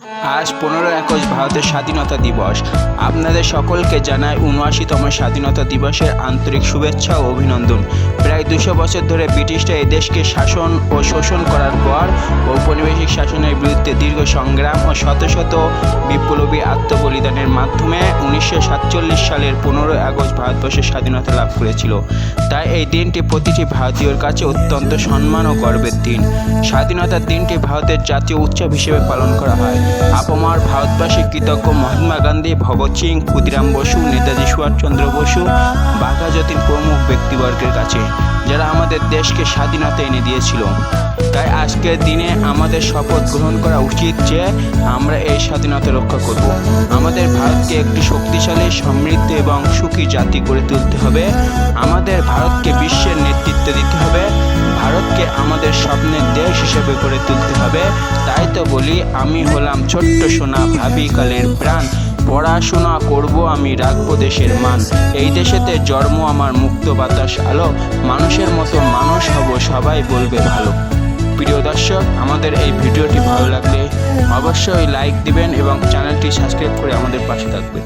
আজ 15 আগস্ট ভারতের স্বাধীনতা দিবস। আপনাদের সকলকে জানাই ৭৯তম স্বাধীনতা দিবসের আন্তরিক শুভেচ্ছা ও অভিনন্দন। প্রায় 200 বছর ধরে ব্রিটিশরা এই দেশকে শাসন ও শোষণ করার পর ঔপনিবেশিক শাসনের বিরুদ্ধে দীর্ঘ সংগ্রাম ও শত শত বিপ্লবী আত্মবলিদানের মাধ্যমে 1947 সালের 15 আগস্ট ভারতবর্ষের স্বাধীনতা লাভ করেছিল। তাই এই দিনটি প্রতিটি ভারতীয়র কাছে অত্যন্ত সম্মান ও গর্বের দিন। স্বাধীনতার দিনটি ভারতের জাতীয় উৎসব হিসেবে পালন করা হয়। আপামর ভারতবাসী কৃতজ্ঞ মহাত্মা গান্ধী, ভগৎ সিং, ক্ষুদিরাম বসু, নেতাজি সুভাষচন্দ্র বসু, বাঘা যতীন প্রমুখ ব্যক্তিবর্গের কাছে, যারা আমাদের দেশকে স্বাধীনতা এনে দিয়েছিল। তাই আজকের দিনে আমাদের শপথ গ্রহণ করা উচিত যে আমরা এই স্বাধীনতা রক্ষা করব। আমাদের ভারতকে একটি শক্তিশালী, সমৃদ্ধ এবং সুখী জাতি গড়ে তুলতে হবে। আমাদের ভারতকে বিশ্বের নেতৃত্ব দিতে হবে। ভারতকে আমাদের স্বপ্নের দেশ হিসেবে গড়ে তুলতে হবে। তাই তো বলি, আমি হলাম ছোট্ট সোনা, ভাবি কালের প্রাণ। পড়াশোনা করব আমি, রাখবো দেশের মান। এই দেশেতে জন্ম আমার, মুক্ত বাতাস আলো। মানুষের মতো মানুষ হব, সবাই বলবে ভালো। প্রিয় দর্শক, আমাদের এই ভিডিওটি ভালো লাগলে অবশ্যই লাইক দিবেন এবং চ্যানেলটি সাবস্ক্রাইব করে আমাদের পাশে থাকবেন।